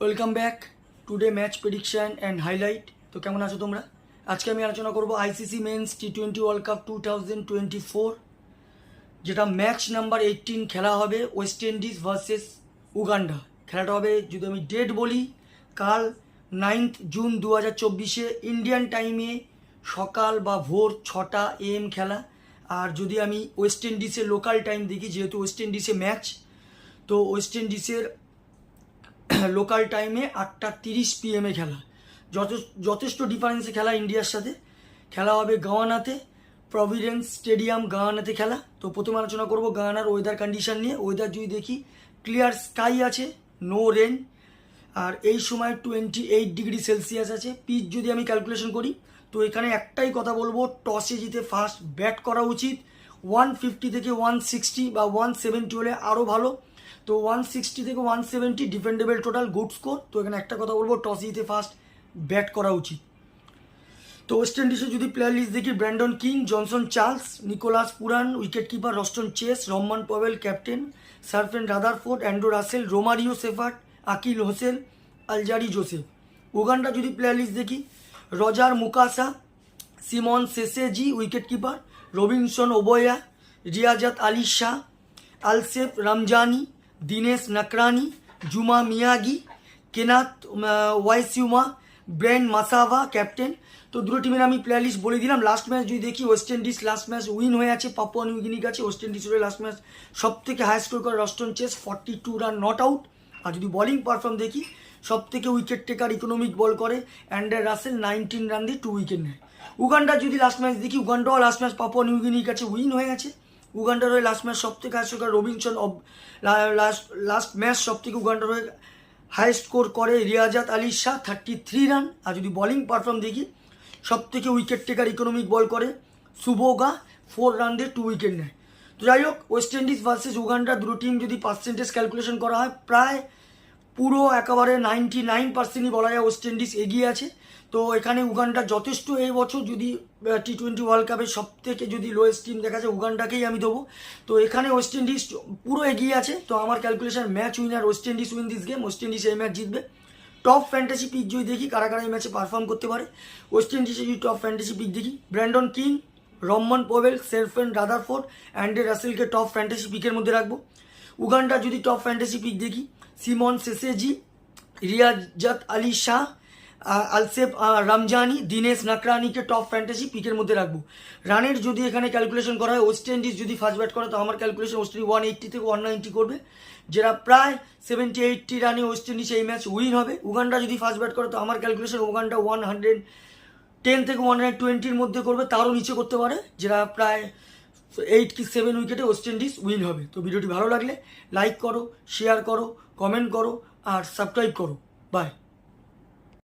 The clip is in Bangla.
Welcome back today match prediction and highlight. তো কেমন আছো তোমরা? আজকে আমি আলোচনা করব আইসিসি মেন্স টি20 ওয়ার্ল্ড কাপ 2024, যেটা ম্যাচ নাম্বার 18 খেলা হবে ওয়েস্ট ইন্ডিজ ভার্সেস উগান্ডা। খেলাটা হবে, যদি আমি ডেট বলি, কাল 9 জুন 2024 ইন্ডিয়ান টাইমে সকাল বা ভোর 6টা AM খেলা। আর যদি আমি ওয়েস্ট ইন্ডিজের লোকাল টাইম দেখি, যেহেতু ওয়েস্ট ইন্ডিজে ম্যাচ, তো ওয়েস্ট ইন্ডিজের লোকাল টাইমে 8:30 PM খেলা। যথেষ্ট ডিফারেন্সে খেলা ইন্ডিয়ার সাথে। খেলা হবে গাওয়ানাতে, প্রভিডেন্স স্টেডিয়াম গাওয়ানাতে খেলা। তো প্রথমে আলোচনা করব গাওয়ানার ওয়েদার কন্ডিশন নিয়ে। ওয়েদার যদি দেখি, ক্লিয়ার স্কাই আছে, নো রেন, আর এই সময় 28 ডিগ্রি সেলসিয়াস আছে। পিচ যদি আমি ক্যালকুলেশন করি, তো এখানে একটাই কথা বলবো, টসে জিতে ফার্স্ট ব্যাট করা উচিত। 150 থেকে 160 বা 170 হলে আরও ভালো। তো 160 থেকে 170 ডিফেন্ডেবল টোটাল, গুড স্কোর। তো এখানে একটা কথা বলবো, টস জিতে ফার্স্ট ব্যাট করা উচিত। তো ওয়েস্ট ইন্ডিজে যদি প্লেয়ার লিস্ট দেখি, Brandon King, Johnson Charles, Nicholas Pooran, wicket keeper Roston Chase, Rovman Powell captain, Sherfane Rutherford, Andrew Russell, Romario Shepherd, Akeal Hosein, Alzarri Joseph. Uganda যদি প্লেয়ার লিস্ট দেখি, Roger Mukasa, Simon Ssesazi wicket keeper, Robinson Obuya, Riazat Ali Shah, আলসেফ Ramjani, Dinesh Nakrani, Juma Miyagi, Kenneth Waiswa, Brian Masaba captain. তো দুটো টিমের আমি প্লেয়ার লিস্ট বলে দিলাম। লাস্ট ম্যাচ যদি দেখি, West Indies last match win হয়ে আছে পাপুয়া নিউ গিনির কাছে। ওয়েস্ট ইন্ডিজের লাস্ট ম্যাচ সব থেকে হাই স্কোর করে Roston Chase, 42 run not out. আর যদি বোলিং পারফর্ম দেখি, সব থেকে উইকেট টেকার ইকোনমিক বল করে অ্যান্ড্রে রাসেল, 19 রান দিয়ে 2 উইকেট নেয়। উগান্ডার যদি লাস্ট ম্যাচ দেখি, উগান্ডাও লাস্ট ম্যাচ পাপুয়া নিউ গিনির কাছে উইন হয়ে গেছে। উগান্ডার হয়ে লাস্ট ম্যাচ সব থেকে হাই স্কোর করে রবিনসন, লাস্ট ম্যাচ সব থেকে উগান্ডার হয়ে হাই স্কোর করে রিয়াজাত আলী শাহ, 33 রান। আর যদি বোলিং পারফর্ম দেখি, সব থেকে উইকেট টেকার ইকোনমিক বল করে সুবোগা, 4 রান দিয়ে 2 উইকেট নেয়। তো যাই হোক, ওয়েস্ট ইন্ডিজ ভার্সেস উগান্ডা দুটো টিম যদি পার্সেন্টেজ ক্যালকুলেশন করা হয়, প্রায় পুরো একেবারে 99%ই বলা যায় ওয়েস্ট ইন্ডিজ এগিয়ে আছে। তো এখানে উগান্ডা যথেষ্ট, এই বছর যদি টি20 ওয়ার্ল্ড কাপের সব থেকে যদি লোয়েস্ট টিম দেখা যায়, উগান্ডাকেই আমি দেবো। তো এখানে ওয়েস্ট ইন্ডিজ পুরো এগিয়ে আছে। তো আমার calculation, match winner West Indies, win this game. West Indies এই ম্যাচ জিতবে। টপ ফ্যান্টাসি পিক যদি দেখি, কারা কারা এই ম্যাচে পারফর্ম করতে পারে, ওয়েস্ট ইন্ডিজে যদি টপ ফ্যান্টাসি পিক দেখি, Brandon King, Rovman Powell, Sherfane Rutherford, Andre রাসেলকে টপ ফ্যান্টাসি পিকের মধ্যে রাখবো। উগান্ডা যদি টপ ফ্যান্টাসি পিক দেখি, সিমন সেসেজি, রিয়াজাত আলী শাহ, আলসেফ রমজানি, দিনেশ নাকরানিকে টপ ফ্যান্টাসি পিকের মধ্যে রাখবো। রানের যদি এখানে ক্যালকুলেশন করা হয়, ওয়েস্ট ইন্ডিজ যদি ফার্স্ট ব্যাট করে, তো আমার ক্যালকুলেশন ওয়েস্ট ইন্ডিজ 180 থেকে 190 করবে, যেটা প্রায় 70-80 রানে ওয়েস্ট ইন্ডিজ এই ম্যাচ উইন হবে। উগান্ডা যদি ফার্স্ট ব্যাট করে, তো আমার ক্যালকুলেশন উগান্ডা 110 থেকে 120-র মধ্যে করবে, তারও নিচে করতে পারে, যেটা প্রায় 8 কি 7 উইকেটে ওয়েস্ট ইন্ডিজ উইন হবে। তো ভিডিওটি ভালো লাগলে লাইক করো, শেয়ার করো, কমেন্ট করো আর সাবস্ক্রাইব করো। বাই।